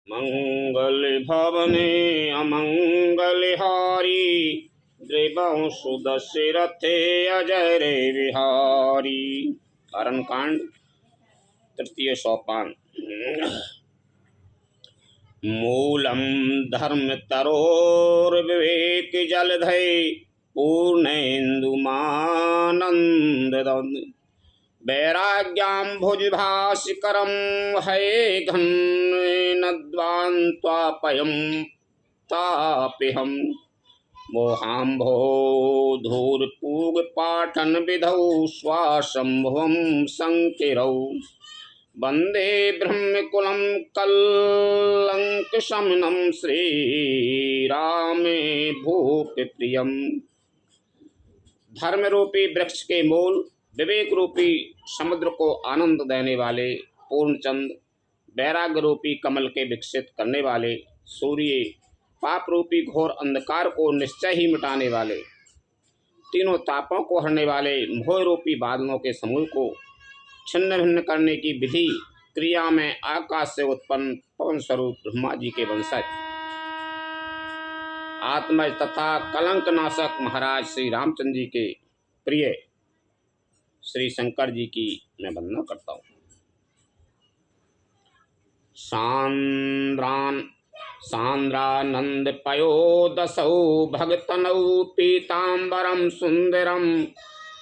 मंगल भवने अमंगल हारी, द्रिवंशु दशरथे अजय रे विहारी। अरण कांड तृतीय सोपान। मूलम धर्म तरोर्विवेक जलधै, पूर्णेन्दुमानंद वैराग्याम्भुजभास्करं है घन्नद्वान्त्वापयं ताप्यहं। मोहाम्भोधूर्पूगपाटन विधौ स्वाशंभुवं संकिरौ। वंदे ब्रह्मकुलं कलंकशमनं श्रीरामे भूप प्रियम। धर्म रूपी वृक्ष के मूल, विवेक रूपी समुद्र को आनंद देने वाले पूर्णचंद, वैराग्य रूपी कमल के विकसित करने वाले सूर्य, पाप रूपी घोर अंधकार को निश्चय ही मिटाने वाले, तीनों तापों को हरने वाले मोह रूपी बादलों के समूह को छिन्न भिन्न करने की विधि क्रिया में आकाश से उत्पन्न पवन स्वरूप ब्रह्मा जी के वंशज, आत्मज तथा कलंक नाशक महाराज श्री रामचंद्र जी के प्रिय श्री शंकर जी की मैं वंदना करता हूँ। सांद्रानंद पयोदसौ भगतनौ पीतांबरम सुंदरम,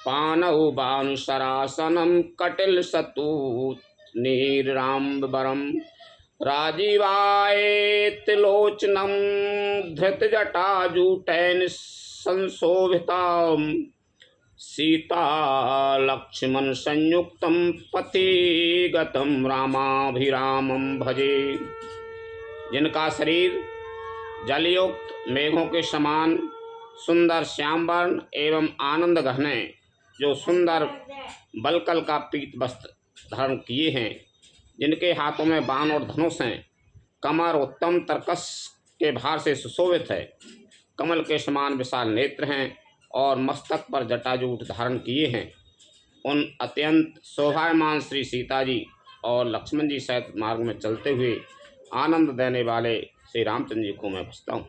पानौ भानुशरासनम कटिल सतूत नीरांबरम, राजीवायतिलोचनम धृतजटाजूटैन संशोभिताम, सीता लक्ष्मण संयुक्तम पथिगतम रामाभिरामम भजे। जिनका शरीर जलयुक्त मेघों के समान सुंदर श्यामवर्ण एवं आनंद घने, जो सुंदर बलकल का पीत वस्त्र धारण किए हैं, जिनके हाथों में बाण और धनुष हैं, कमर उत्तम तरकस के भार से सुशोभित है, कमल के समान विशाल नेत्र हैं और मस्तक पर जटाजूट धारण किए हैं, उन अत्यंत शोभायमान श्री सीता जी और लक्ष्मण जी सहित मार्ग में चलते हुए आनंद देने वाले श्री रामचंद्र जी को मैं भजता हूँ।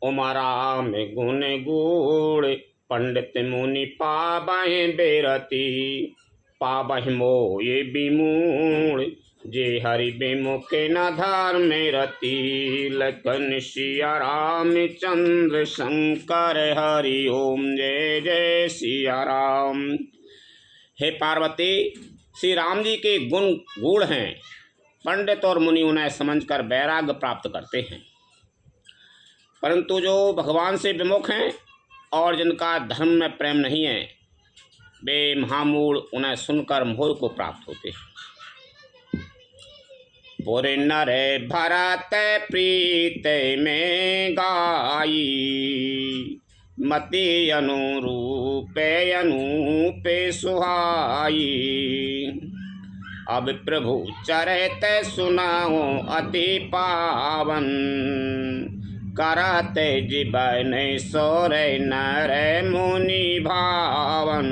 उमरा में गुण गुड़ पंडित मुनि पाबहि बेरती, पाबहि मोये विमूढ़ जे हरि विमुखे न धर्म रति, लखन सिया राम चंद्र शंकर हरि ओम जय जय सिया राम। हे पार्वती, श्री राम जी के गुण गूढ़ हैं, पंडित और मुनि उन्हें समझकर वैराग्य प्राप्त करते हैं, परंतु जो भगवान से विमुख हैं और जिनका धर्म में प्रेम नहीं है, वे महामूढ़ उन्हें सुनकर मोह को प्राप्त होते हैं। पुर नर भरत प्रीत में गाई, मति अनुरूप अनूप सुहाई, अब प्रभु चरित सुनाओ अति पावन, करत जीवन सोर नर मुनि भावन।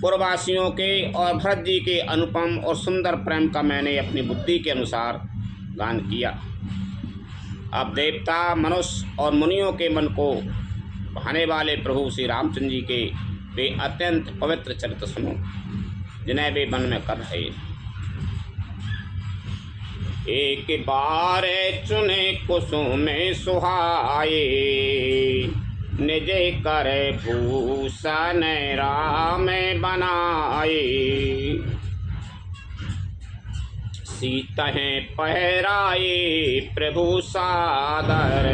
पूर्ववासियों के और भरत जी के अनुपम और सुंदर प्रेम का मैंने अपनी बुद्धि के अनुसार गान किया। अब देवता, मनुष्य और मुनियों के मन को भाने वाले प्रभु श्री रामचंद्र जी के वे अत्यंत पवित्र चरित्र सुनो, जिन्हें वे मन में कर रहे। एक बार चुने कुसुम सुहाए, निज कर भूषण राम बनाए, सीतहें पहराए प्रभु सादर,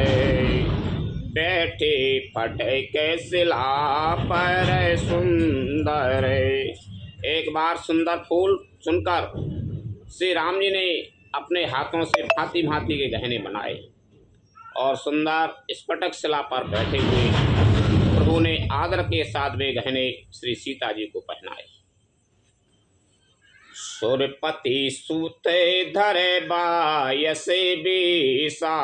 बैठे पटे के शिला पर सुंदर। एक बार सुंदर फूल सुनकर श्री राम जी ने अपने हाथों से भांति भांति के गहने बनाए और सुंदर स्फटिक शिला पर बैठे हुए प्रभु ने आदर के साथ वे गहने श्री सीता जी को पहनाए। सुरपति सूते धरे बायसे बीसा,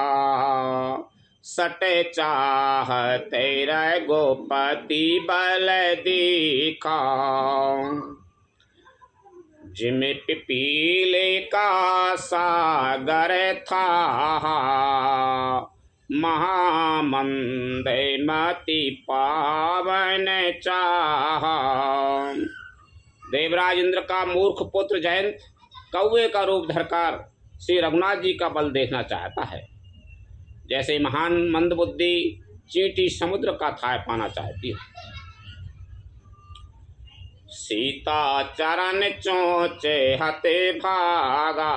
सटे चाहते रह गोपति बल दीखा, जिम पिपीले का सागर था, महामंदे मति पावन चाह। देवराज इंद्र का मूर्ख पुत्र जयंत कौवे का रूप धरकर श्री रघुनाथ जी का बल देखना चाहता है, जैसे महान मंदबुद्धि चींटी समुद्र का थाय पाना चाहती है। सीता चरण चोचे हते भागा,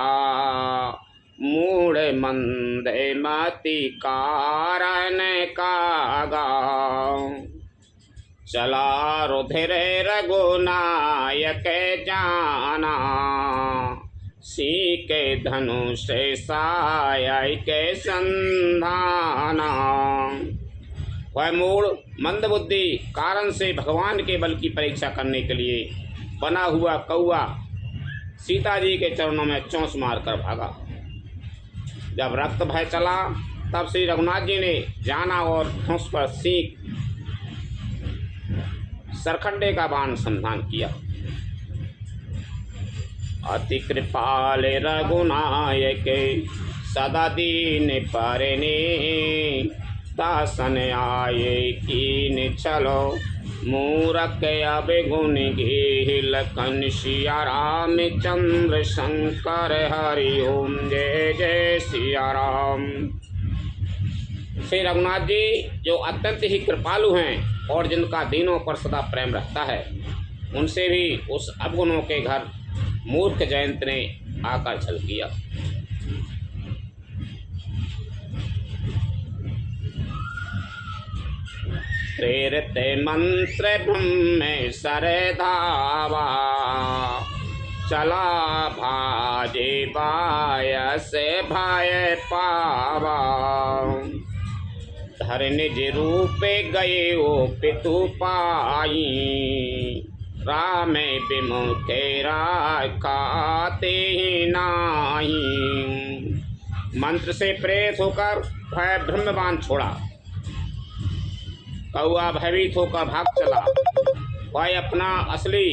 मूढ़ मंदे मति कारण कागा। चला रुधिर रघुनायक जाना, सी के धनुष साय के संधाना। वह मूढ़ मंदबुद्धि कारण से भगवान के बल की परीक्षा करने के लिए बना हुआ कौआ सीता जी के चरणों में चोंच मारकर भागा। जब रक्त भय चला तब श्री रघुनाथ जी ने जाना और धनुष पर सींक सरखंडे का बाण संधान किया। अति कृपाल रघुनायक सदा दीन परने, दासन आये कीन चलो मूरख अब गुण गे। लखन सिया राम चंद्र शंकर हरि ओम, जय जय सिया राम। श्री रघुनाथ जी जो अत्यंत ही कृपालु हैं और जिनका दीनों पर सदा प्रेम रहता है, उनसे भी उस अवगुणों के घर मूर्ख जयंत ने आकर छल किया। प्रेरित मंत्र ब्रह्म सर धावा, चला भाजे बायस भय पावा। धर निज रूप गए ओ पितु पाई, राम विमुखे राखाते नाही। मंत्र से प्रेरित होकर भय ब्रह्मबाण छोड़ा, कौआ भयभीत होकर भाग चला। वह अपना असली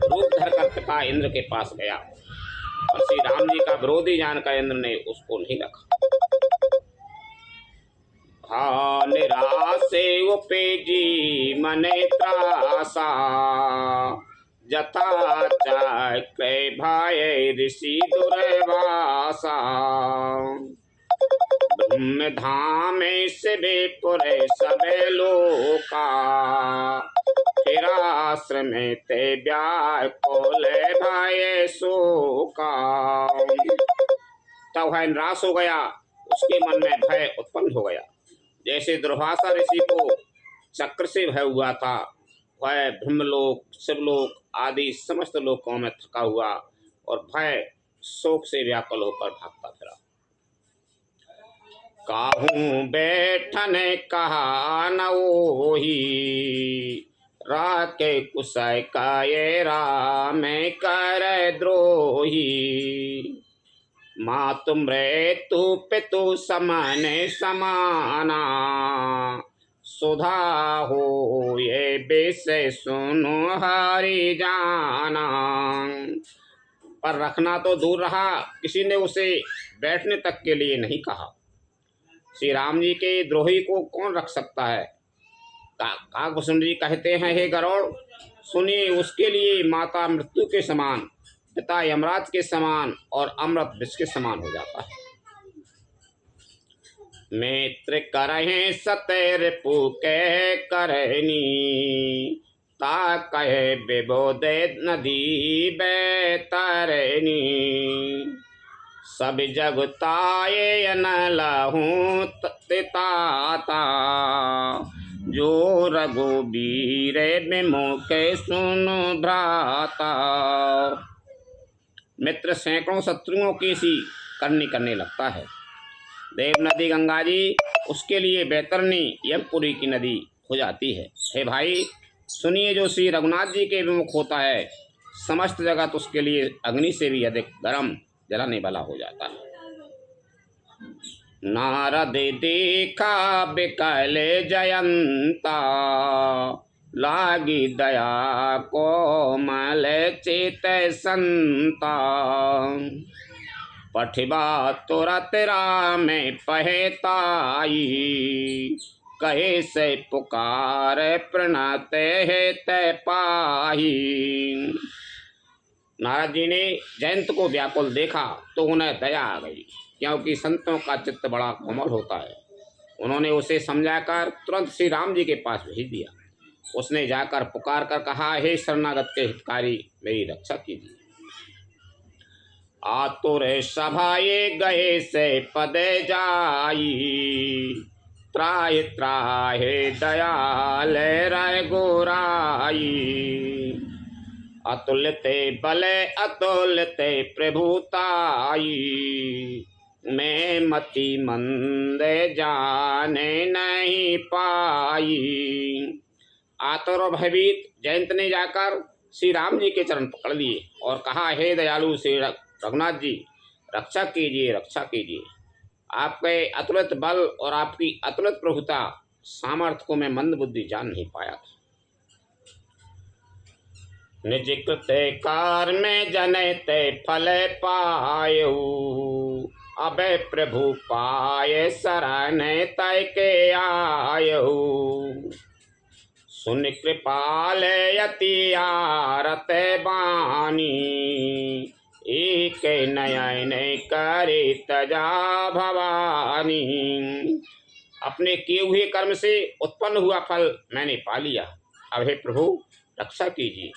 रूप धरकर पिता इंद्र के पास गया और श्री राम जी का विरोधी जानकर इंद्र ने उसको नहीं रखा। निराशे उपेजी मने त्रासा, जथा चक्र भय ऋषि दुर्वासा। ब्रह्म धाम से बेपुर सबे लोका, फिर आश्रम ते व्याकुल भय शोका। तब वह निराश हो गया, उसके मन में भय उत्पन्न हो गया। जैसे दुर्वासा ऋषि को चक्र से भय हुआ था, वह ब्रह्मलोक शिवलोक आदि समस्त लोकों में थका हुआ और भय शोक से व्याकुल होकर भागता फिरा। काहूँ बैठन कहा न ओही, राके कुशय काये राम कर द्रोही। मातु मृत्यु पितु समान समाना, सुधा हो ये विषय सुनो हरि जाना। पर रखना तो दूर रहा, किसी ने उसे बैठने तक के लिए नहीं कहा। श्री राम जी के द्रोही को कौन रख सकता है। काकभूषण जी कहते हैं, हे गरुड़ सुनिए, उसके लिए माता मृत्यु के समान, पिता यमराज के समान और अमृत विष के समान हो जाता है। मित्र करहे सतेर पुके करनी, ता कहे विबोधे नदी बैतरनी। सब जगताये न लहूं तिताता, जो रघुबीर विमुखे सुनु भ्राता। मित्र सैकड़ों शत्रुओं की सी करनी करने लगता है। देव नदी गंगा जी उसके लिए बैतरनी यमपुरी की नदी हो जाती है। हे भाई सुनिए, जो श्री रघुनाथ जी के विमुख होता है, समस्त जगत उसके लिए अग्नि से भी अधिक गर्म जलाने वाला हो जाता है। नारद देखा बिकल जयंता, लागी दया कोमल चित संता। पठिबा तुरत राम पहताई, कहे से पुकार प्रणत है पाही। नारद जी ने जयंत को व्याकुल देखा तो उन्हें दया आ गई, क्योंकि संतों का चित्त बड़ा कोमल होता है। उन्होंने उसे समझाकर तुरंत श्री राम जी के पास भेज दिया। उसने जाकर पुकार कर कहा, हे शरणागत के हितकारी, मेरी रक्षा कीजिए। आतुर सभाए गए से पद जाई, त्राहि त्राहि दयाल राय गोराई। अतुलते बल अतुलते प्रभुताई, मैं मति मंद जाने नहीं पाई। आतुर और भयभीत जयंत ने जाकर श्री राम जी के चरण पकड़ लिए और कहा, हे दयालु श्री रघुनाथ जी, रक्षा कीजिए, रक्षा कीजिए। आपके अतुलित बल और आपकी अतुलित प्रभुता सामर्थ्य को मैं मंद बुद्धि जान नहीं पाया था। निज कृत कार में जनते फल पायऊ, अब प्रभु पाए शरण तय के आयऊ। सुन कृपाल यति आरत बानी, एक नयन करे तजा भवानी। अपने किए हुए कर्म से उत्पन्न हुआ फल मैंने पा लिया। अब हे प्रभु रक्षा कीजिए,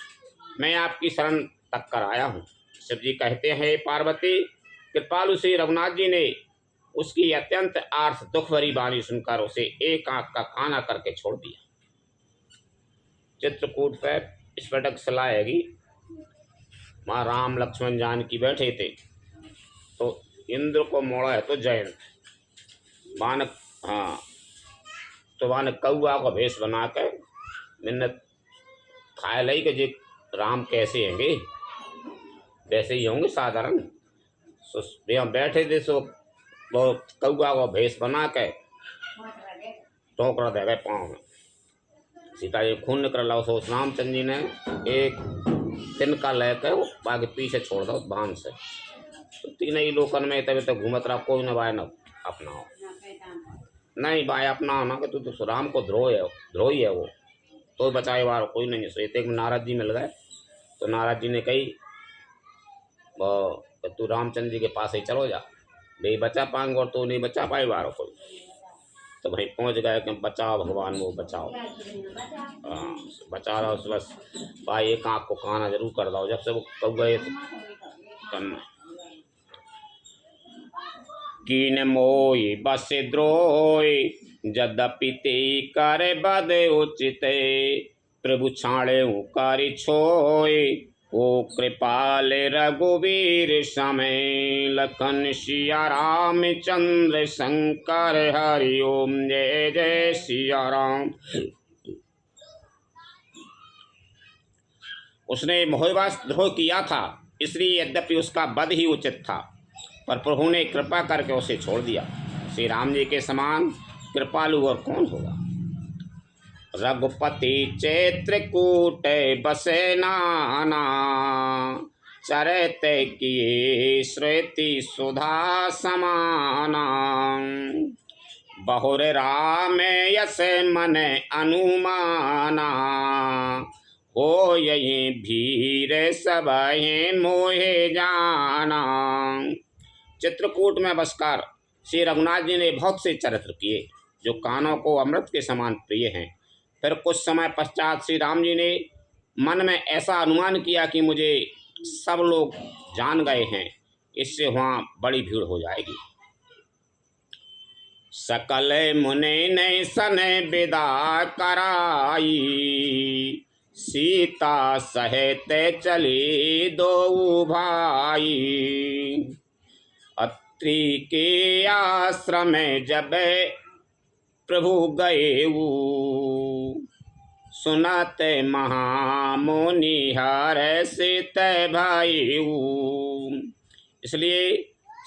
मैं आपकी शरण तक कर आया हूँ। शिव जी कहते हैं, पार्वती कृपालु श्री रघुनाथ जी ने उसकी अत्यंत आर्थ दुख भरी वाणी सुनकर उसे एक आंख का काना करके छोड़ दिया। चित्रकूट पर स्फटिक शिला हैगी। वहाँ राम लक्ष्मण जानकी बैठे थे, तो इंद्र को मोड़ा है तो जयंत बानक, हाँ, तो बानक कौआ का भेष बना के मिन्नत खाए लाई कि जी राम कैसे होंगे, वैसे ही होंगे साधारण। सो बैठे थे, सो वो कौआ का भेष बना के टोकरा दे गए पाँव में। सीता जी खून निकल रहा, सो रामचंद्र जी ने एक तिनका लेकर बाकी पीछे छोड़ दो बांध से। तो तीन ही लोकन में तभी तो घूमत रहा, कोई न बाय न अपनाओ, नहीं बाय अपनाओ ना कि तू तो राम को द्रोही है वो, तो बचाए वार कोई नहीं। सो एक नारद जी मिल गए, तो नारद जी ने कही तू रामचंद्र जी के पास ही चलो जा, नहीं बचा पाएंगे और तो नहीं बचा पाए वार कोई। तो भाई पहुंच गए कि बचाओ भगवान वो बचाओ, बचा रहा बस भाई एक आँख को काना जरूर कर दो। जब से वो कब गए करना कीन मोई बस द्रोय, यद्यपि ते कर बद उचित, प्रभु छाड़े कारी छोय, ओ कृपाल रघुवीर समय, लखन सिया राम चंद्र शंकर हरि ओम जय जय सिया राम। उसने मोहवास द्रोह किया था, इसलिए यद्यपि उसका वध ही उचित था, पर प्रभु ने कृपा करके उसे छोड़ दिया। श्री राम जी के समान कृपालु और कौन होगा। रघुपति चित्रकूट बसे नाना, चरते किए श्रुति सुधा समाना, बहुर राम यस मन अनुमाना, हो यही भीर सब मोहे जाना। चित्रकूट में बसकर श्री रघुनाथ जी ने बहुत से चरित्र किए जो कानों को अमृत के समान प्रिय हैं। फिर कुछ समय पश्चात श्री राम जी ने मन में ऐसा अनुमान किया कि मुझे सब लोग जान गए हैं, इससे वहाँ बड़ी भीड़ हो जाएगी। सकल मुने ने सन विदा कराई, सीता सहित चली दो भाई, अत्रि के आश्रम जब प्रभु गए, सुनते महामुनि हर सीत भाई। इसलिए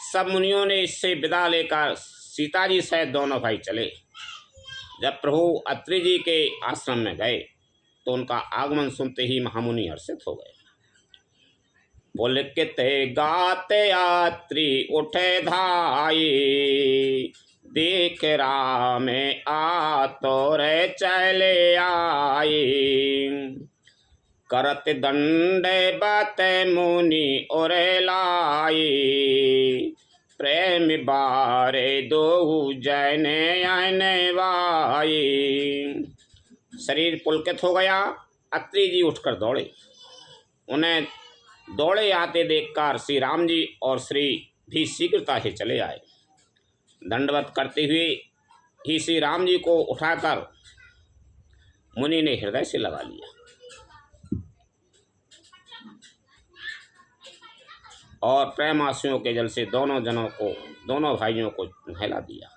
सब मुनियों ने इससे विदा लेकर सीता जी सहित दोनों भाई चले। जब प्रभु अत्रि जी के आश्रम में गए तो उनका आगमन सुनते ही महामुनि हर्षित हो गए। पुलकित गाते यात्री उठे धाई, देख राम आ तो रे चले आई। करत दंड बत मुनि उरे लाई, प्रेम बारे दो जने आने वाई। शरीर पुलकित हो गया। अत्रि जी उठकर दौड़े। उन्हें दौड़े आते देखकर श्री राम जी और श्री भी शीघ्रता से चले आए। दंडवत करते हुए ही श्री राम जी को उठाकर मुनि ने हृदय से लगा लिया और प्रेम आंसुओं के जल से दोनों भाइयों को नहला दिया।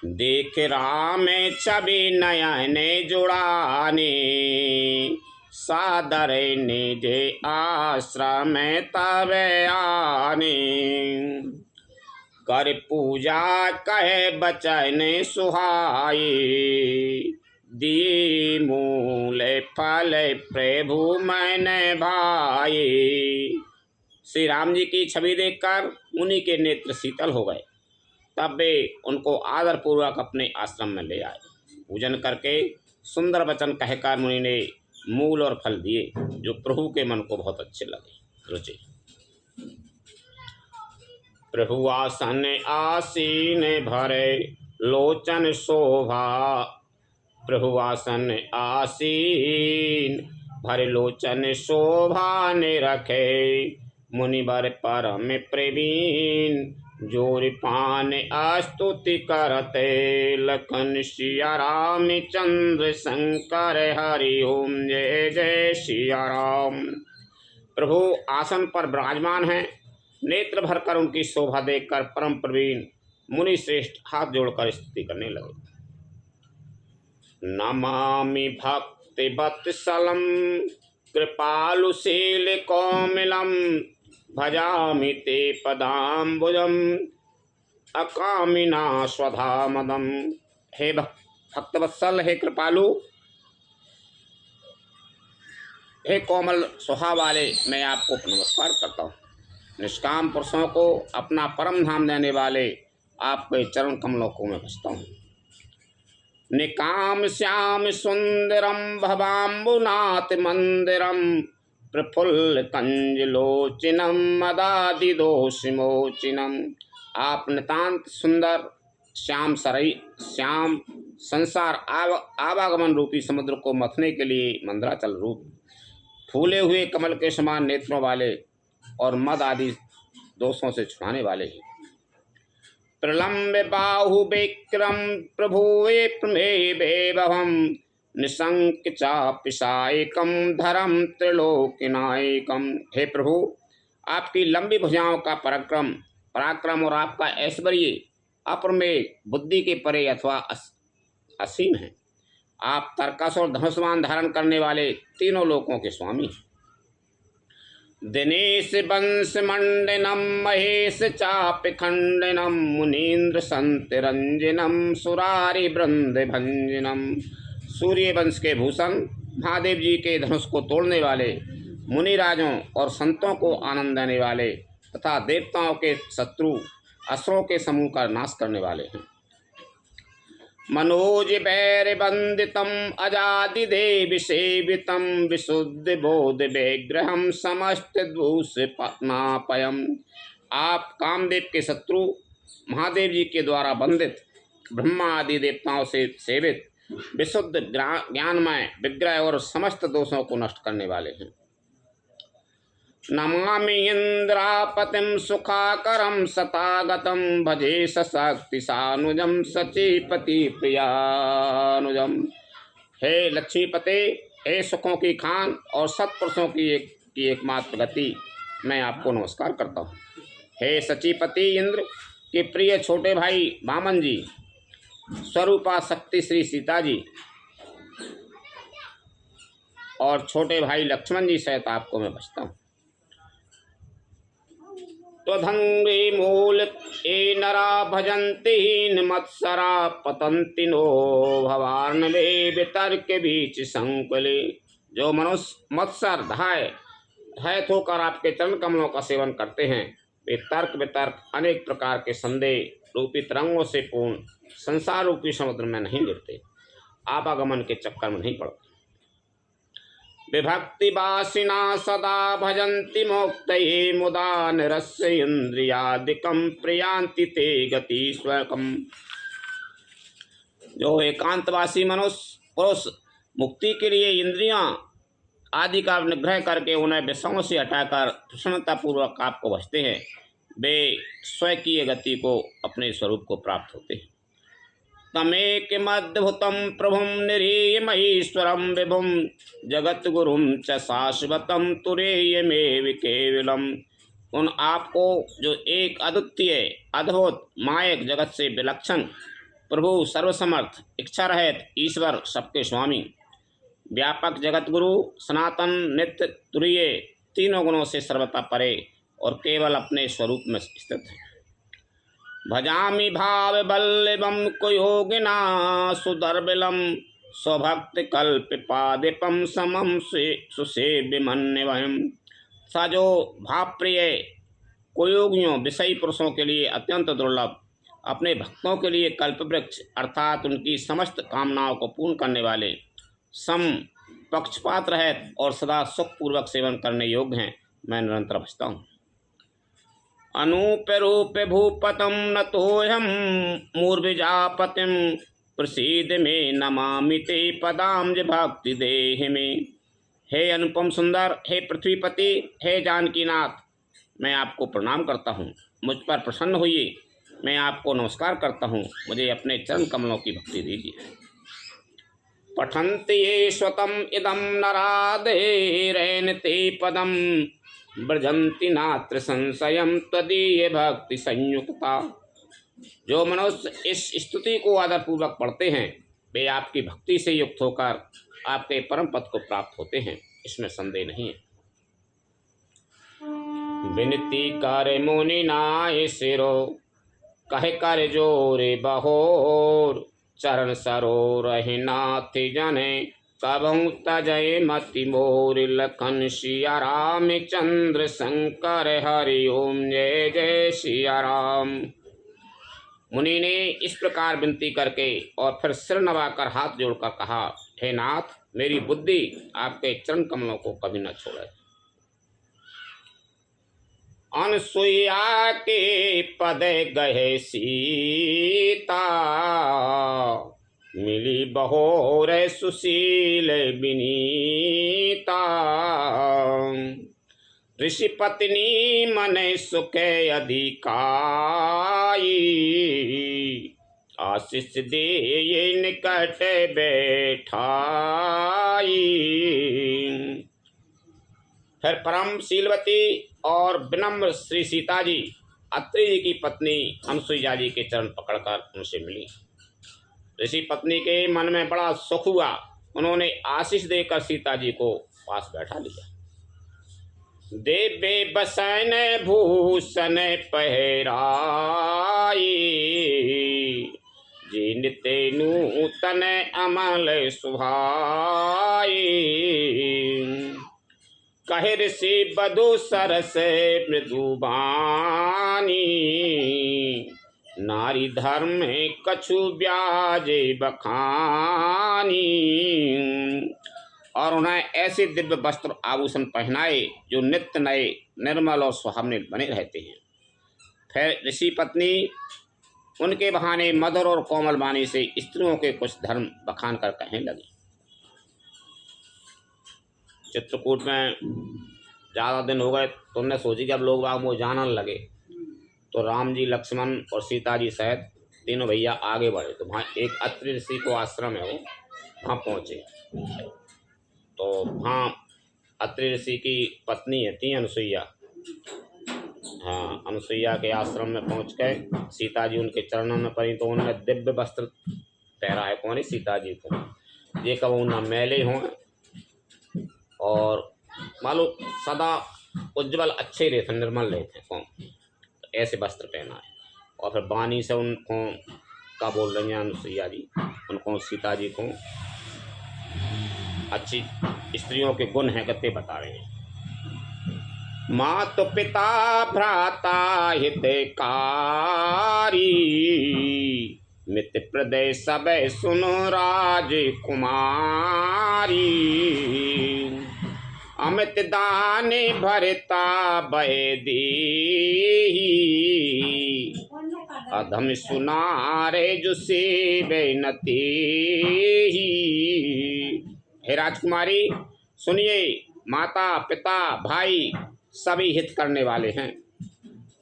देख राम छवि नयन जुड़ाने, सादर निजे आश्रम तबे आने। कर पूजा कहे बचन सुहाई, दिए मूल फल प्रभु मैंने भाई। श्री राम जी की छवि देखकर मुनि के नेत्र शीतल हो गए। तब वे उनको आदर पूर्वक अपने आश्रम में ले आए। पूजन करके सुंदर वचन कहकर मुनि ने मूल और फल दिए, जो प्रभु के मन को बहुत अच्छे लगे, रुचि। प्रभु आसन आसीन भरे लोचन शोभा, प्रभु आसन आसीन भरे लोचन शोभा ने रखे। मुनिवर परम प्रवीण जोर पान स्तुति करते, लखन सिया राम चंद्र शंकर हरि ओम जय जय सिया राम। प्रभु आसन पर विराजमान हैं। नेत्र भरकर उनकी शोभा देखकर परम प्रवीण मुनि श्रेष्ठ हाथ जोड़कर स्तुति करने लगे। नमामि भक्ति वत्सलम कृपालुशील कोमलम, भजामि ते पदाम्बुजम अकामिना स्वधा मदम। हे भक्तवत्सल, हे कृपालु, हे कोमल स्वभाव वाले, मैं आपको नमस्कार करता हूँ। निष्काम पुरुषों को अपना परम धाम देने वाले आपके चरण कमलों को मैं भजता हूँ। निकाम श्याम सुंदरम भवाम्बुनाथ मंदिरम, प्रफुल्ल कंजलोचिनम मदादि दोषिमोचिनम। आप नितांत सुंदर श्याम संसार आवागमन रूपी समुद्र को मथने के लिए मंदराचल रूप, फूले हुए कमल के समान नेत्रों वाले और मद आदि दोषों से छुड़ाने वाले हैं। प्रलम्ब बाहु विक्रम प्रभुवे प्रमेय भवम, निशंक चापिशायकम धरम त्रिलोकनायकम। हे प्रभु, आपकी लंबी भुजाओं का पराक्रम और आपका ऐश्वर्य अप्रमेय, बुद्धि के परे अथवा असीम है। आप तर्कस और धनुष्मान धारण करने वाले तीनों लोकों के स्वामी हैं। दिनेश वंश मंडनम महेश चाप खंडनम, मुनीन्द्र संत रंजनम सुरारि वृंद भंजनम। सूर्य वंश के भूषण महादेव जी के धनुष को तोड़ने वाले, मुनिराजों और संतों को आनंद देने वाले तथा देवताओं के शत्रु असुरों के समूह का नाश करने वाले हैं। मनोज बैर वंदितम अजादि देव सेवितम, विशुद्ध बोध विग्रहम समस्त दूषनापयम। आप कामदेव के शत्रु महादेव जी के द्वारा वंदित, ब्रह्मा आदि देवताओं से सेवित, विशुद्ध ज्ञानमय विग्रह और समस्त दोषों को नष्ट करने वाले हैं। नमामि इंद्रापतिम सुखाकरम सतागतम, भजे सशक्ति सानुजम सचीपति प्रियानुजम। हे लक्ष्मीपते, हे सुखों की खान और सत्पुरुषों की एकमात्र गति, मैं आपको नमस्कार करता हूँ। हे सचीपति इंद्र के प्रिय छोटे भाई वामन जी, स्वरूपा शक्ति श्री सीता जी और छोटे भाई लक्ष्मण जी सहित आपको मैं भजता हूँ। त्वधंगी मूल ये नरा भजन्ति मत्सरा पतन्ति नो भवार्णवे वितर्क बीच संकुले। जो मनुष्य मत्सर भयत होकर आपके चरण कमलों का सेवन करते हैं, वे तर्क वितर्क अनेक प्रकार के संदेह रूपी तरंगों से पूर्ण संसार रूपी समुद्र में नहीं गिरते, आवागमन के चक्कर में नहीं पड़ते। विभक्ति वासिना सदा भजन्ति मुक्तये मुदा निरस्य इंद्रियादिकं प्रयान्ति ते गति स्वकम्। जो एकांतवासी मनुष्य पुरुष मुक्ति के लिए इंद्रियां आदि का निग्रह करके उन्हें विषयों से हटाकर प्रसन्नतापूर्वक आपको भजते हैं, वे स्वकीय गति को अपने स्वरूप को प्राप्त होते हैं। तमेकमद्भुतं प्रभुं निरीयमईश्वरं विभुं जगद्गुरुं च शाश्वतं तुरीयमेव केवलम्। उन आपको जो एक अद्वितीय अद्भुत मायक जगत से विलक्षण प्रभु सर्वसमर्थ इच्छा रहित ईश्वर सबके स्वामी व्यापक जगतगुरु सनातन नित्य तुरीय तीनों गुणों से सर्वथा परे और केवल अपने स्वरूप में स्थित है। भजामि भाव बल्लभम कुयोगिना सुदर्बिलम स्वभक्त कल्प पादिपम समम सुसेव्यमन्यवयम्। सा जो भाव प्रिय कुयोगियों विषयी पुरुषों के लिए अत्यंत दुर्लभ, अपने भक्तों के लिए कल्प वृक्ष अर्थात उनकी समस्त कामनाओं को पूर्ण करने वाले, सम पक्षपात रहित और सदा सुखपूर्वक सेवन करने योग्य हैं, मैं निरंतर भजता हूँ। अनूप्यरूप भूपतम नतोऽहं मूर्भिजापतिं प्रसीद में नमामि ते पदाम्ज भक्ति देह में। हे अनुपम सुंदर, हे पृथ्वीपति, हे जानकीनाथ, मैं आपको प्रणाम करता हूँ, मुझ पर प्रसन्न होइए, मैं आपको नमस्कार करता हूँ, मुझे अपने चरण कमलों की भक्ति दीजिए। पठन्ति ये स्वतम इदं नराधेरैन ते पदम ब्रजन्ति नात्र संशयम तदीय भक्ति संयुक्ता। जो मनुष्य इस स्तुति को आदरपूर्वक पढ़ते हैं, वे आपकी भक्ति से युक्त होकर आपके परम पद को प्राप्त होते हैं, इसमें संदेह नहीं है। विनती कर मुनि नाय सिरो कहे कर जोरे बहोर चरण सरो रहे नाथ जने कबहु तजय मति मोर लखन सिया राम चंद्र शंकर हरि ओम जय जय सिया राम। मुनि ने इस प्रकार विनती करके और फिर सिर नवाकर हाथ जोड़कर कहा, हे नाथ, मेरी बुद्धि आपके चरण कमलों को कभी न छोड़े। अनसुईया के पद गहे सीता मिली बहोर सुशील विनीता। ऋषि पत्नी मन सुख अधिकाई आशीष दे ये निकट बैठाई। फिर परम शीलवती और विनम्र श्री सीता जी अत्रि जी की पत्नी अनसुईया जी के चरण पकड़कर उनसे मिली। ऋषि पत्नी के मन में बड़ा सुख हुआ, उन्होंने आशीष देकर सीता जी को पास बैठा लिया। देवे बसन भूषण पहराई जी नित्य नूतन अमल सुहाई। कहे ऋषि बधु सरस मृदुबानी नारी धर्म कछु ब्याजे बखानी। और उन्हें ऐसे दिव्य वस्त्र आभूषण पहनाए जो नित्य नए निर्मल और सुहावने बने रहते हैं। फिर ऋषि पत्नी उनके बहाने मधुर और कोमल वाणी से स्त्रियों के कुछ धर्म बखान कर कहने लगी। चित्रकूट में ज़्यादा दिन हो गए तो उन्होंने सोची जब लोग बाग वो जानने लगे तो राम जी, लक्ष्मण और सीता जी सहित तीनों भैया आगे बढ़े। तो वहाँ एक अत्रि ऋषि को आश्रम है, वो वहाँ पहुँचे। तो वहाँ अत्रि ऋषि की पत्नी है थी अनसुईया। हाँ, अनसुईया के आश्रम में पहुँच गए, सीता जी उनके चरणों में पड़ी तो उन्होंने दिव्य वस्त्र पहरा है। कौन है? सीता जी को। ये कब उन्हें मैले हों और मालूम सदा उज्जवल अच्छे रहते, निर्मल रहते। कौन ऐसे वस्त्र पहना है। और फिर वाणी से उनको का बोल रही हैं अनुसुईया जी, उनको सीता जी को अच्छी स्त्रियों के गुण हैं कते बता रहे हैं। मात पिता भ्राता हितकारी, मित्र प्रदय सब सुनो राजकुमारी, अमित दान भरता बह देहि, अधम सुनारे जुसे बेनती। हे राजकुमारी सुनिए, माता पिता भाई सभी हित करने वाले हैं,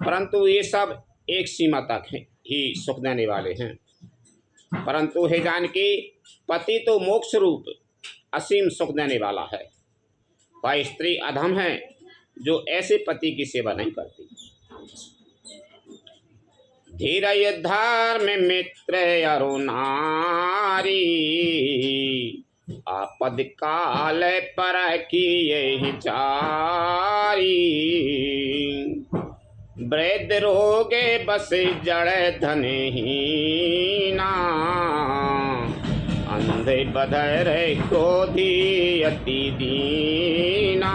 परंतु ये सब एक सीमा तक ही सुख देने वाले हैं। परंतु हे जानकी, पति तो मोक्ष रूप असीम सुख देने वाला है। वह स्त्री अधम है जो ऐसे पति की सेवा नहीं करती। धीरय धर्म मित्र अरु नारी, आपद काल पर किए चारी, वृद्ध रोगे बस जड़ धनहीना, अंधे बधर क्रोधी अति दीना।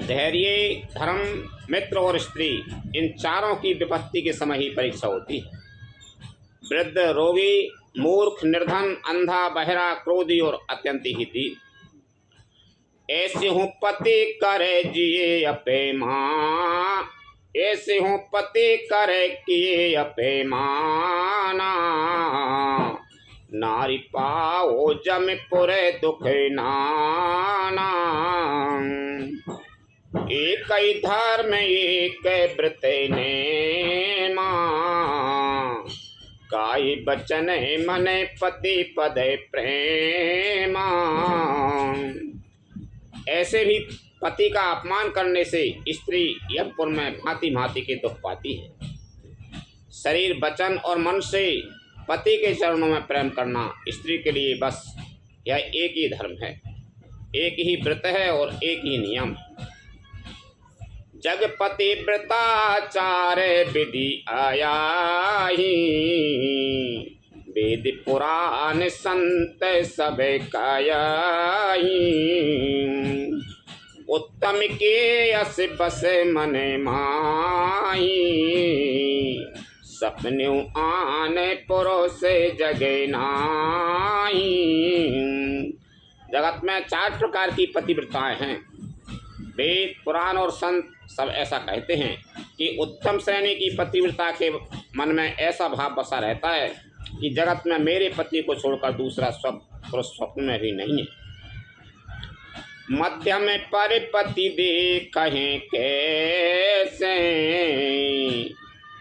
धैर्य, धर्म, मित्र और स्त्री, इन चारों की विपत्ति के समय ही परीक्षा होती है। वृद्ध, रोगी, मूर्ख, निर्धन, अंधा, बहरा, क्रोधी और अत्यंत ही दीन, ऐसे हूँ पति करे जिए अपे माँ, ऐसे हूँ पति करे किए अपे माना, नारी पाओ जम पुरे दुख नाना, एक ही धर्म एक व्रत ने माँ, काई बचन मन पति पद प्रेमा। ऐसे भी पति का अपमान करने से स्त्री यमपुर में भांति भांति के दुख पाती है। शरीर, वचन और मन से पति के चरणों में प्रेम करना स्त्री के लिए बस यह एक ही धर्म है, एक ही व्रत है और एक ही नियम है। जगपति व्रताचार विधि आया ही, वेद पुराण संत सब कायाही, उत्तम के यस बस मन माही, सपने आन पुरुष जगे नाही। जगत में 4 प्रकार की पतिव्रताएं हैं। वेद, पुराण और संत सब ऐसा कहते हैं कि उत्तम श्रेणी की पतिव्रता के मन में ऐसा भाव बसा रहता है कि जगत में मेरे पति को छोड़कर दूसरा पुरुष स्वप्न में भी नहीं है। मध्यम परिपति देखें कैसे,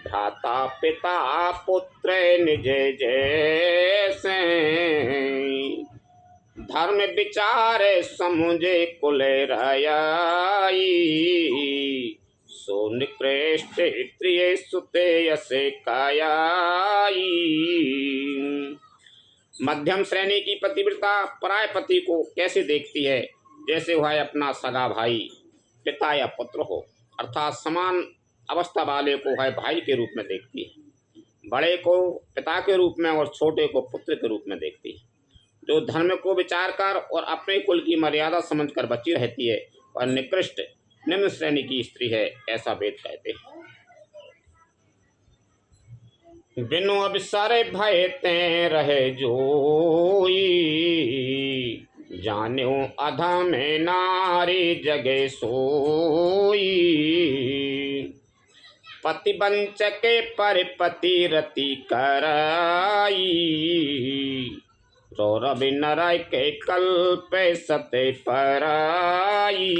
भ्राता पिता पुत्र निज जैसे, धर्म विचार समुझे कुल रयाई, सो निकृष्ट प्रिय सुते यसे कायाई। मध्यम श्रेणी की पतिव्रता पराय पति को कैसे देखती है, जैसे वह अपना सगा भाई, पिता या पुत्र हो, अर्थात समान अवस्था वाले को वह भाई के रूप में देखती है, बड़े को पिता के रूप में और छोटे को पुत्र के रूप में देखती है। जो धर्म को विचार कर और अपने कुल की मर्यादा समझकर बची रहती है वह निकृष्ट निम्न श्रेणी की स्त्री है, ऐसा वेद कहते हैं। बिनु अवसर भय ते रहे जोई, जान्यो अधम नारी जगे सोई, पति वंचके पर पति रति कराई, सौरभ नरय के कल्प सत्य पराई।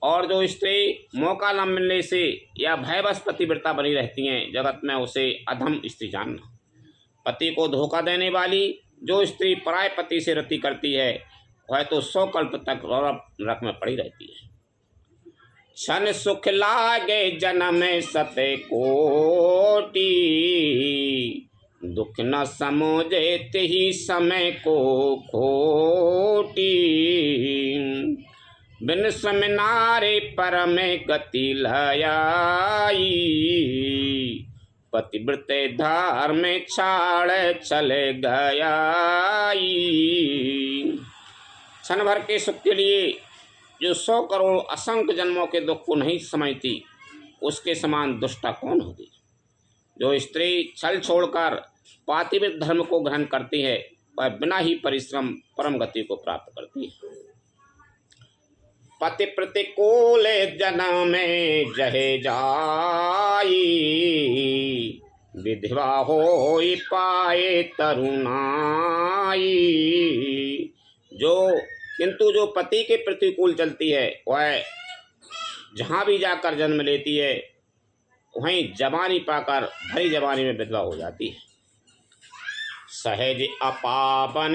और जो स्त्री मौका न मिलने से या भयवश पतिव्रता बनी रहती हैं, जगत में उसे अधम स्त्री जानना। पति को धोखा देने वाली जो स्त्री पराय पति से रति करती है वह तो 100 कल्प तक रौरव नरक में पड़ी रहती है। क्षण सुख लागे जन्म सते कोटि, दुख न समझे तेहि समय को खोटी, बिन श्रम नारे परम गति लयाई, पतिव्रत धर्म छाड़ चले गयाई। क्षण भर के सुख के लिए जो 100 करोड़ असंख्य जन्मों के दुख को नहीं समझती, उसके समान दुष्टा कौन होगी। जो स्त्री छल छोड़कर पातिव्रत धर्म को ग्रहण करती है, वह बिना ही परिश्रम परम गति को प्राप्त करती है। पति प्रतिकूल जन्म में जहे जाई, विधवा होई पाए तरुणाई। किंतु जो पति के प्रतिकूल चलती है, वह जहाँ भी जाकर जन्म लेती है, वहीं जवानी पाकर भरी जवानी में विधवा हो जाती है। सहज अपावन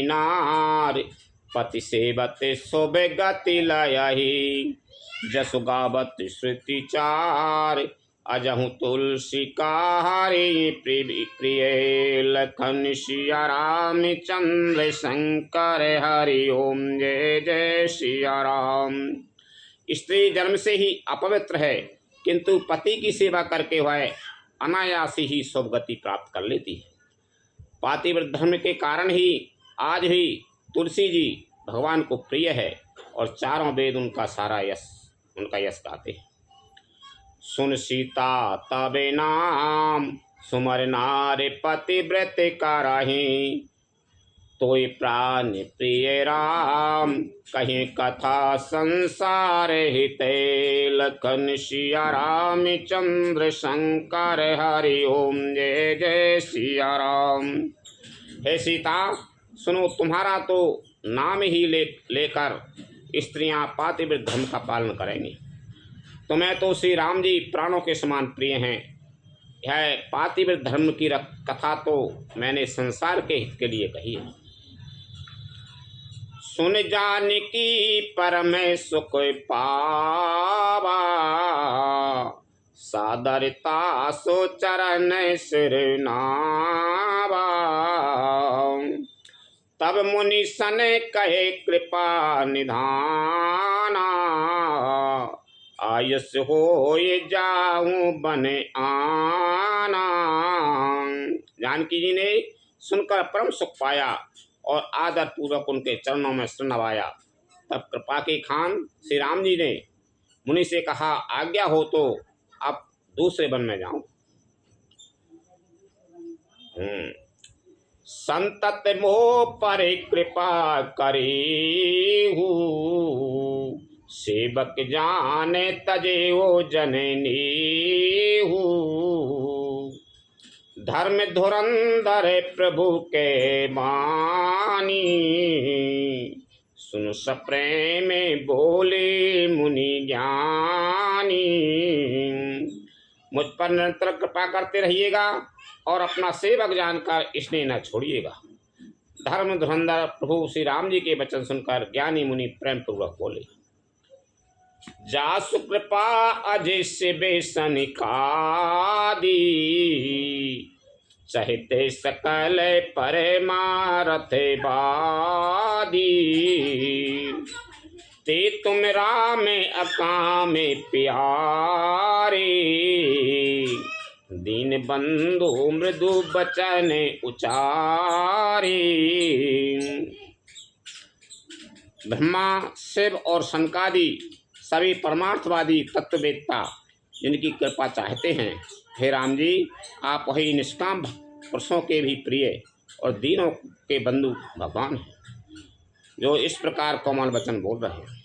नार, पति सेवत शुभ गति लयहि। जसु गावत श्रुति चार, अजहु तुलसी का हरि प्रिय। लखन सिया राम चंद्र शंकर हरि ओम जय जय सिया राम। स्त्री जन्म से ही अपवित्र है, किंतु पति की सेवा करके वह अनायास ही शुभ गति प्राप्त कर लेती है। पातिव्रत धर्म के कारण ही आज भी तुलसी जी भगवान को प्रिय है और चारों वेद उनका यश गाते हैं। सुन सीता तबे नाम, सुमर नारे पतिव्रत करहि। तोय प्राण प्रिय राम, कहीं कथा संसार हिते। लखन सिया राम चंद्र शंकर हरि ओम जय जय सिया राम। हे सीता, सुनो, तुम्हारा तो नाम ही लेकर स्त्रियां पातिव्रत धर्म का पालन करेंगी। तुम्हें तो श्री राम जी प्राणों के समान प्रिय हैं। यह पातिव्रत धर्म की कथा तो मैंने संसार के हित के लिए कही है। सुन जानकी परम सुख पावा, सादरता सो चरण सिर नावा। तब मुनि सन कहे कृपा निधाना, आयुष होय जाऊं बन आना। जानकी जी ने सुनकर परम सुख पाया और आदर पूर्वक उनके चरणों में शरण नवाया। तब कृपा के खान श्री राम जी ने मुनि से कहा, आज्ञा हो तो अब दूसरे वन में जाऊं। संतत मोह पर कृपा करी हूँ, सेवक जाने तजे वो जननी हूँ। धर्म धुरंधर प्रभु के मानी, सुन सप्रेम बोले मुनि ज्ञानी। मुझ पर निरंतर कृपा करते रहिएगा और अपना सेवक जानकर स्नेह न छोड़िएगा। धर्म धुरंधर प्रभु श्री राम जी के वचन सुनकर ज्ञानी मुनि प्रेम पूर्वक बोले, जासु कृपा अजय से बेसन खादी। चहते सकल परमारथ बादी, ते तुम राम अकाम प्यारे। दीन बंधु मृदु बचन उचारे। ब्रह्मा, शिव और शंकादि सभी परमार्थवादी तत्ववेत्ता जिनकी कृपा चाहते हैं, हे राम जी, आप वही निष्काम पुरुषों के भी प्रिय और दीनों के बंधु भगवान हैं, जो इस प्रकार कोमल वचन बोल रहे हैं।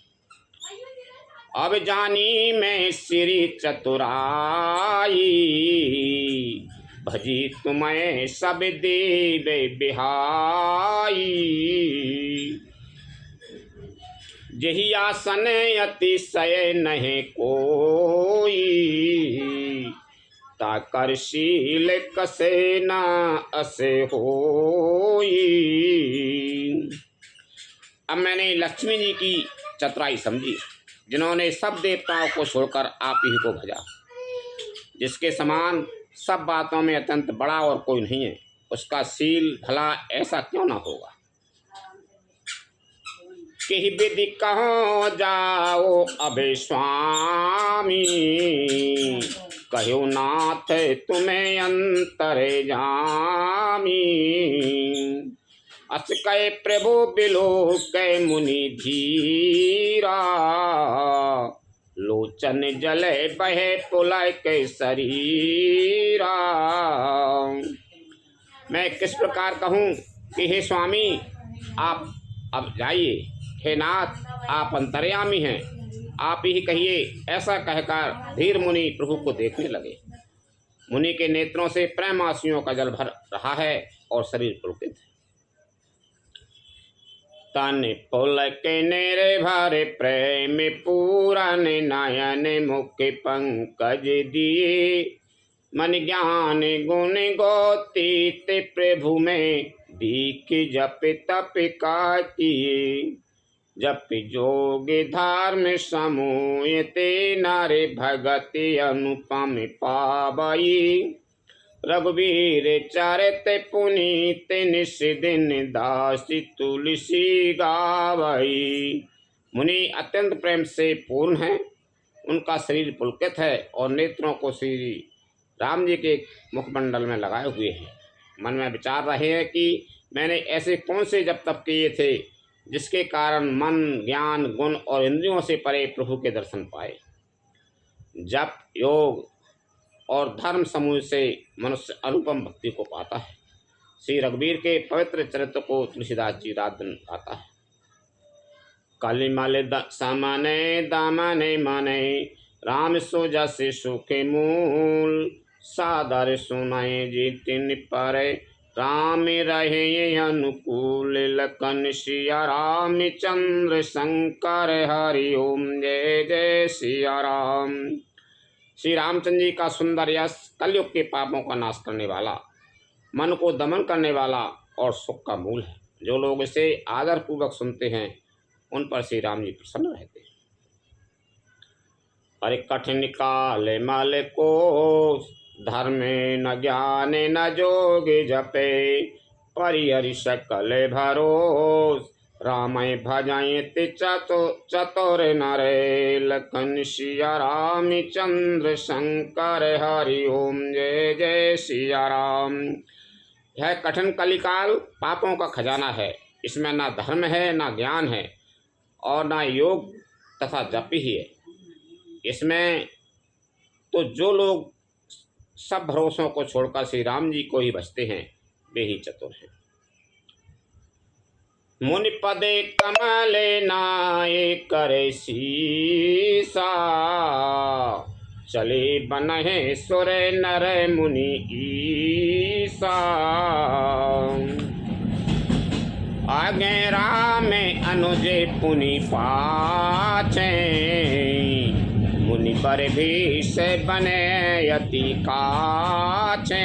अब जानी मैं श्री चतुराई, भजी तुम्हें सब देव बिहाई। जही आसन अतिशय नहीं कोई, ताकर शील कसे न असे होई। अब मैंने लक्ष्मी जी की चतुराई समझी, जिन्होंने सब देवताओं को छोड़कर आप ही को भजा। जिसके समान सब बातों में अत्यंत बड़ा और कोई नहीं है, उसका शील भला ऐसा क्यों ना होगा। कि विधि कहो जाओ अभे स्वामी, कहो नाथ तुम्हें अंतर जामी। अस कहे प्रभु बिलो कै मुनि धीरा, लोचन जले बहे पुलय के शरीरा। मैं किस प्रकार कहूँ कि हे स्वामी आप अब जाइए, हे नाथ आप अंतर्यामी हैं, आप ही कहिए। ऐसा कहकर धीर मुनि प्रभु को देखने लगे। मुनि के नेत्रों से प्रेम आंसुओं का जल भर रहा है और शरीर पुलकित है। तन पुलक नेरे भरे प्रेम पूरन, नयन मुख पंकज दिए। मन ज्ञान गुण गोतीत प्रभु में, दीख जप तप का किए। जप जोग धर्म समूह ते, नारे भगति अनुपम पावई। रघुवीर चरित पुनीत, निस दिन दासी तुलसी गावई। मुनि अत्यंत प्रेम से पूर्ण है, उनका शरीर पुलकित है और नेत्रों को श्री राम जी के मुखमंडल में लगाए हुए हैं। मन में विचार रहे हैं कि मैंने ऐसे कौन से जप तप किए थे जिसके कारण मन ज्ञान गुण और इंद्रियों से परे प्रभु के दर्शन पाए। जप योग और धर्म समूह से मनुष्य अनुपम भक्ति को पाता है। श्री रघुवीर के पवित्र चरित्र को तुलसीदास जी रात दिन गाता है। कालीमल सामने दामने मने, राम सो जसे सुखे मूल। सादर सुनाए जी तिन पर, राम रहे अनुकूल। लखन सिया राम चंद्र शंकर, हरि ओम जय जय सिया राम। श्री रामचंद्र जी का सुंदर यश कलयुग के पापों का नाश करने वाला, मन को दमन करने वाला और सुख का मूल है। जो लोग इसे आदर पूर्वक सुनते हैं उन पर श्री राम जी प्रसन्न रहते हैं। अरे कठिन काल मल को, धर्म न ज्ञान न जोग जपे। परिहरि सकल भरोस, रामय भजाए ते चतुर नरे। लखन सिया राम चंद्र शंकर, हरि ओम जय जय सिया राम। यह कठिन कलिकाल पापों का खजाना है। इसमें ना धर्म है, ना ज्ञान है और ना योग तथा जप ही है। इसमें तो जो लोग सब भरोसों को छोड़कर श्री राम जी को ही भजते हैं वे ही चतुर हैं। मुनि पदे कमले नाये करे सीसा, चले बनहे सुर नर मुनि ईसा। आगे राम अनुजे पुनि पाछे, मुनि पर भी से बने यति काछे।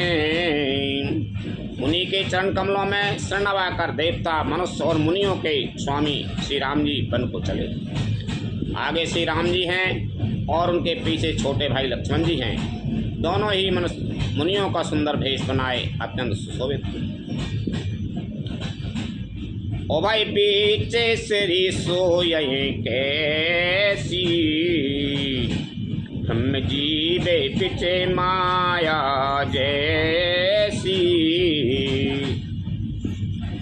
मुनि के चरण कमलों में शरण कर देवता मनुष्य और मुनियों के स्वामी श्री राम जी बन को चले। आगे श्री राम जी हैं और उनके पीछे छोटे भाई लक्ष्मण जी हैं। दोनों ही मनुष्य मुनियों का सुंदर भेष बनाए अत्यंत सुशोभित। ओ भाई पीछे श्री सोये कैसी, ब्रह्म जीवे पीछे माया जैसी।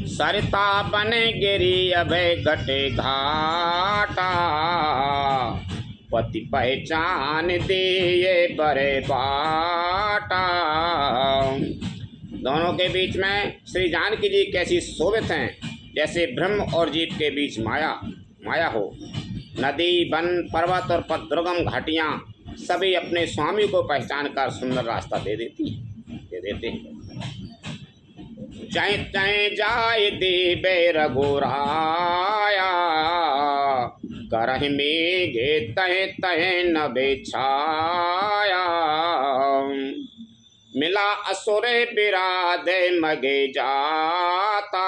सरिता बने गिरी अभय घटे घाटा, पति पहचान दिए बड़े बाटा। दोनों के बीच में श्री जानकी जी कैसी शोभित हैं, जैसे ब्रह्म और जीव के बीच माया हो। नदी वन पर्वत और दुर्गम घाटियाँ सभी अपने स्वामी को पहचान कर सुंदर रास्ता दे देते हैं। चाहे चाहे जाय देवे रघुराया, करहि मेघे तहे तहे न बेछाया। मिला असुर बिरादे मगे जाता,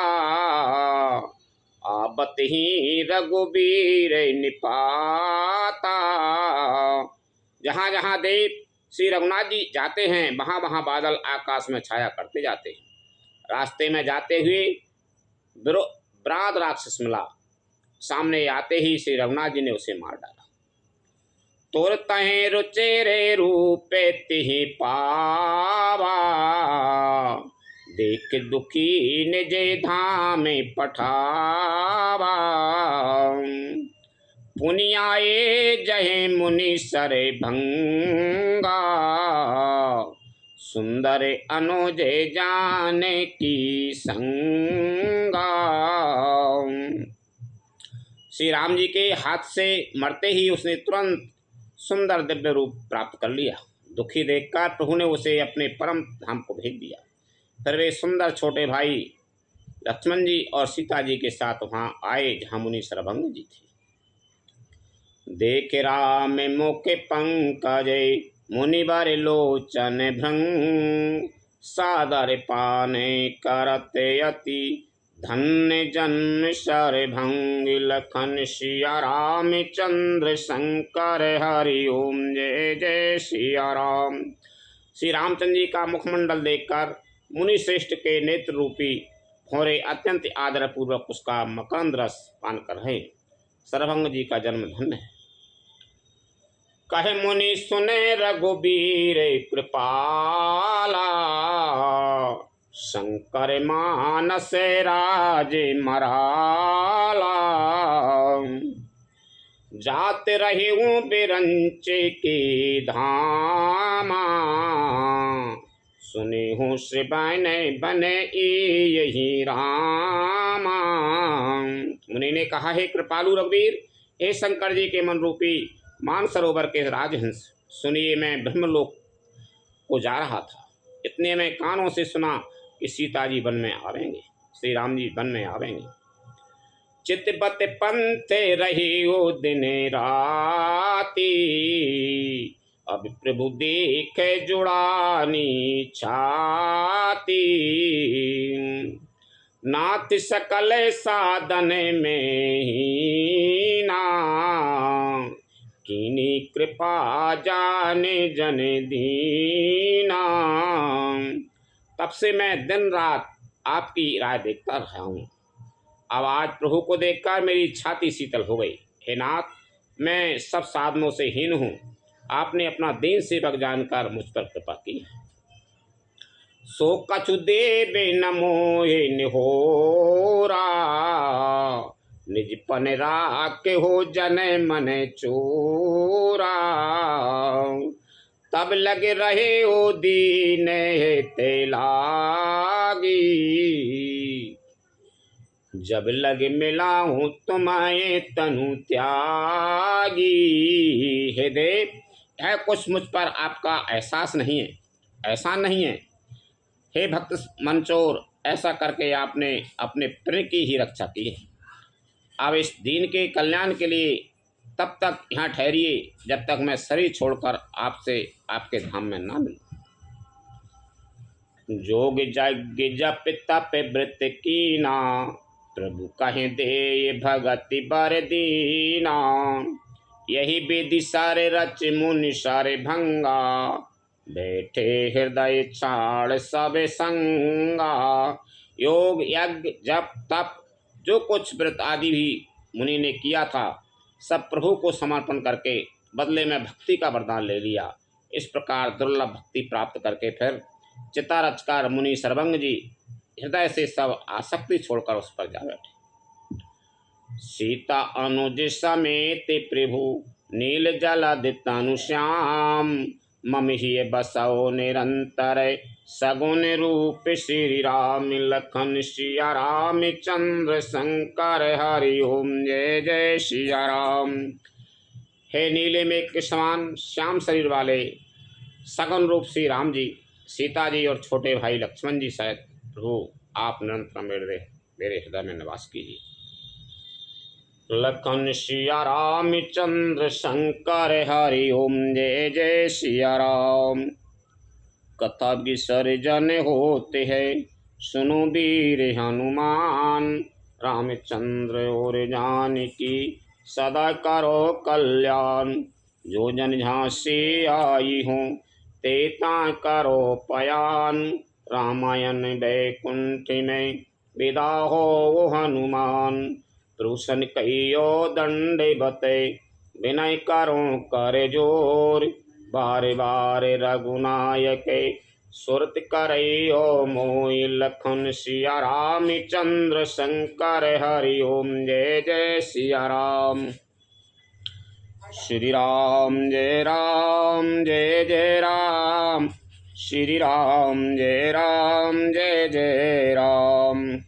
आबत ही रघुबीर निपाता। जहाँ जहाँ देव श्री रघुनाथ जी जाते हैं वहाँ वहाँ बादल आकाश में छाया करते जाते हैं। रास्ते में जाते हुए ब्राद राक्षस मिला, सामने आते ही श्री रघुनाथ जी ने उसे मार डाला। तुर तहें रुचेरे रूपे तिहि पावा, देख दुखी निज धाम पठावा। पुनियाए जहे मुनि सरे भंगा, सुंदर अनुज जाने की संगा। श्री राम जी के हाथ से मरते ही उसने तुरंत सुंदर दिव्य रूप प्राप्त कर लिया। दुखी देखकर प्रभु ने उसे अपने परम धाम को भेज दिया। फिर वे सुंदर छोटे भाई लक्ष्मण जी और सीता जी के साथ वहां आए जहां मुनि सरभंग जी थे। देख राम मुख पंकज मुनिवर लोचन भृंग, सादर पाने करते अति धन्य जन्म सरभंग। लखन सिया राम चंद्र शंकर हरि ओम जय जय सिया राम। श्री रामचंद्र जी का मुखमंडल देखकर मुनि श्रेष्ठ के नेत्र रूपी भौरे अत्यंत आदर पूर्वक उसका मकरंद रस पान कर रहे। सरभंग जी का जन्म धन्य है। कहे मुनि सुने रघुबीर कृपाला, शंकर मानस राज मराला। जात रहे बिरंच के धामा, सुने हूँ श्री बने यही रामा। मुनि ने कहा, हे कृपालु रघुवीर, हे शंकर जी के मन रूपी मानसरोवर के राजहंस, सुनिए मैं ब्रह्मलोक को जा रहा था। इतने में कानों से सुना कि सीता जी वन में आवेंगे, श्री राम जी वन में आवेंगे। चितबत पंथ रही ओ दिन राती, अब प्रभु देख जुड़ानी छाती। नाथ सकल साधन में ही ना, कीनी कृपा जाने जन दीना। तब से मैं दिन रात आपकी राह देखता रहा हूँ। अब आज प्रभु को देखकर मेरी छाती शीतल हो गई। हे नाथ, मैं सब साधनों से हीन हूँ, आपने अपना दीन सेवक जानकर मुझ पर कृपा की। सो कछु देवे नमो निहोरा, निज पन राखे हो जन मन चोरा। तब लग रहे ओ दीन ते लागी, जब लग मिला हूँ तुम्हें तनु त्यागी। हे देव, है कुछ मुझ पर आपका एहसास नहीं है, ऐसा नहीं है। हे भक्त मंचोर, ऐसा करके आपने अपने प्रिय की ही रक्षा की है। अब इस दीन के कल्याण के लिए तब तक यहाँ ठहरिए जब तक मैं शरीर छोड़कर आपसे आपके धाम में ना मिलूं। जोग यज्ञ जप तप व्रत कीना, प्रभु कहें दे भगति बर दीना। यही विधि सारे रच मुनि सारे भंगा, बैठे हृदय छाड़ सब संगा। योग यज्ञ जप तप जो कुछ व्रत आदि भी मुनि ने किया था, सब प्रभु को समर्पण करके बदले में भक्ति का वरदान ले लिया। इस प्रकार दुर्लभ भक्ति प्राप्त करके फिर चिता रचकार मुनि सरभंग जी हृदय से सब आसक्ति छोड़कर उस पर जा बैठे। सीता अनुज समेत प्रभु नील जलधितनु श्याम, मम ही बसो निरंतर सगुन रूप श्री राम। लखन सिया राम चंद्र शंकर हरि ओम जय जय सिया राम। हे नीले मेघ के समान श्याम शरीर वाले सगुन रूप श्री राम जी, सीता जी और छोटे भाई लक्ष्मण जी सहित प्रभु आप निरंतर मेरे हृदय में निवास कीजिए। लखन सिया राम चंद्र शंकर हरि ओम जय जय सिया राम। कथा विसर्जन होते हैं सुनो वीर हनुमान, रामचंद्र और जानकी सदा करो कल्याण। जो जन झांसी आई हूँ तेता करो पयान, रामायण वैकुंठ में विदा हो हनुमान। त्रुसन कहियो दंडवत विनय करो कर जोर बारे बारे रघुनायक सुरत करयो मोहि लखन सिया राम चंद्र शंकर हरि ओम जय जय सिया राम। श्री राम जय जय राम, श्री राम जय जय राम।